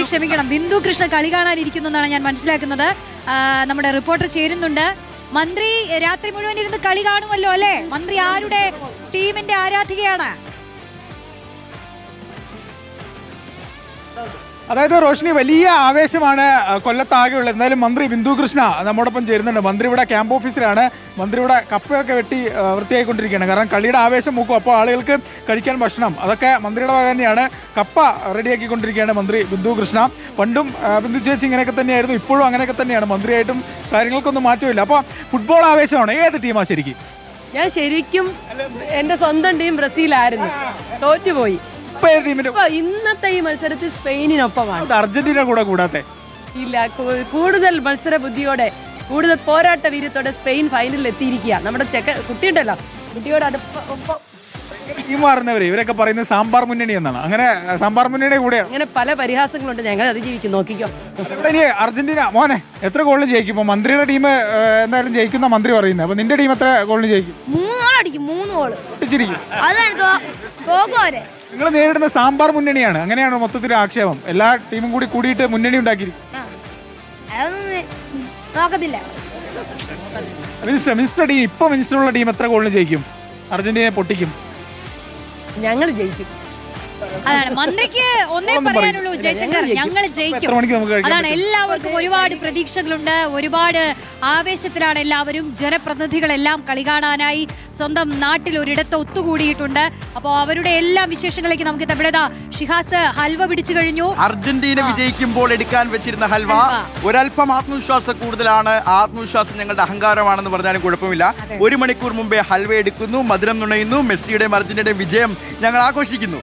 മന്ത്രി ക്ഷമിക്കണം, ബിന്ദു കൃഷ്ണ കളി കാണാനിരിക്കുന്നു എന്നാണ് ഞാൻ മനസ്സിലാക്കുന്നത്. നമ്മുടെ റിപ്പോർട്ടർ ചേരുന്നുണ്ട്. മന്ത്രി രാത്രി മുഴുവൻ ഇരുന്ന് കളി കാണുമല്ലോ അല്ലേ? മന്ത്രി ആരുടെ ടീമിന്റെ ആരാധികയാണ്? അതായത് റോഷിനി, വലിയ ആവേശമാണ് കൊല്ലത്താകെയുള്ളത്. എന്തായാലും മന്ത്രി ബിന്ദു കൃഷ്ണ നമ്മോടൊപ്പം ചേരുന്നുണ്ട്. മന്ത്രി ഇവിടെ ക്യാമ്പ് ഓഫീസിലാണ്. മന്ത്രി ഇവിടെ കപ്പയൊക്കെ വെട്ടി വൃത്തിയായിക്കൊണ്ടിരിക്കുകയാണ്. കാരണം കളിയുടെ ആവേശം മൂക്കും. അപ്പോൾ ആളുകൾക്ക് കഴിക്കാൻ ഭക്ഷണം അതൊക്കെ മന്ത്രിയുടെ വക തന്നെയാണ്. കപ്പ റെഡിയാക്കിക്കൊണ്ടിരിക്കുകയാണ് മന്ത്രി ബിന്ദു കൃഷ്ണ. പണ്ടും ബിന്ദു ചേച്ചി ഇങ്ങനെയൊക്കെ തന്നെയായിരുന്നു, ഇപ്പോഴും അങ്ങനെയൊക്കെ തന്നെയാണ്. മന്ത്രിയായിട്ടും കാര്യങ്ങൾക്കൊന്നും മാറ്റമില്ല. അപ്പോൾ ഫുട്ബോൾ ആവേശമാണ്. ഏത് ടീമാണ് ശരിക്കും? ഞാൻ ശരിക്കും എന്റെ സ്വന്തം ടീം ബ്രസീലായിരുന്നു, തോറ്റുപോയി. ഇന്നത്തെ ഈ മത്സരത്തിൽ സ്പെയിനിനൊപ്പമാണ്. അർജന്റീന കൂടെ കൂടാത്തെ ഇല്ല, കൂടുതൽ മത്സര ബുദ്ധിയോടെ, കൂടുതൽ പോരാട്ട വീര്യത്തോടെ സ്പെയിൻ ഫൈനലിൽ എത്തിയിരിക്കുക. നമ്മുടെ കുട്ടിയുണ്ടല്ലോ, കുട്ടിയോട് ഒപ്പം ടീം മാറുന്നവരെ ഇവരൊക്കെ പറയുന്നത് സാമ്പാർ മുന്നണി എന്നാണ്. അങ്ങനെ സാമ്പാർ മുന്നണിയുടെ കൂടെയാണ്. അങ്ങനെ പല പരിഹാസങ്ങളുണ്ട്. ഞങ്ങൾ അതിജീവിക്കും, നോക്കിക്കോ. ഇനി അർജന്റീന മോനെ എത്ര ഗോളിന് ജയിക്കും? ഇപ്പൊ മന്ത്രിയുടെ ടീം എന്തായാലും ജയിക്കുന്ന മന്ത്രി പറയുന്നത്. അപ്പൊ നിന്റെ ടീം എത്ര ഗോളിന് ജയിക്കും? 3 ഗോൾ അടിക്കും. 3 ഗോൾ ഒട്ടിച്ചിരിക്കും. നിങ്ങൾ നേരിടുന്ന സാമ്പാർ മുന്നണിയാണ്, അങ്ങനെയാണ് മൊത്തത്തിൽ ആക്ഷേപം. എല്ലാ ടീമും കൂടി കൂടിയിട്ട് മുന്നണി ഉണ്ടാക്കിയിരിക്കും. നോക്കത്തില്ല. മിനിസ്റ്റർ ടീം, ഇപ്പൊ മിനിസ്റ്ററുള്ള ടീം എത്ര ഗോളിന് ജയിക്കും? അർജന്റീനയെ പൊട്ടിക്കും. ഞങ്ങൾ ജയിക്കും. അതാണ് മന്ത്രിക്ക് ഒന്നേ പറയാനുള്ളൂ, ജയശങ്കർ, ഞങ്ങൾ ജയിക്കും. അതാണ്. എല്ലാവർക്കും ഒരുപാട് പ്രതീക്ഷകളുണ്ട്, ഒരുപാട് ആവേശത്തിലാണ് എല്ലാവരും. ജനപ്രതിനിധികളെല്ലാം കളി കാണാനായി സ്വന്തം നാട്ടിൽ ഒരിടത്ത് ഒത്തുകൂടിയിട്ടുണ്ട്. അപ്പോൾ അവരുടെ എല്ലാ വിശേഷങ്ങളിലേക്ക് നമുക്ക് തമിഴതാ ഷിഹാസ് ഹൽവ പിടിച്ചു കഴിഞ്ഞു. അർജന്റീന വിജയിക്കുമ്പോൾ എടുക്കാൻ വെച്ചിരുന്ന ഹൽവ ഒരൽപ്പം ആത്മവിശ്വാസം കൂടുതലാണ്. ആത്മവിശ്വാസം ഞങ്ങളുടെ അഹങ്കാരമാണെന്ന് പറഞ്ഞാലും കുഴപ്പമില്ല. 1 മണിക്കൂർ മുമ്പേ ഹൽവ എടുക്കുന്നു, മധുരം നുണയുന്നു. മെസ്സിയുടെയും അർജന്റീനയുടെയും വിജയം ഞങ്ങൾ ആഘോഷിക്കുന്നു.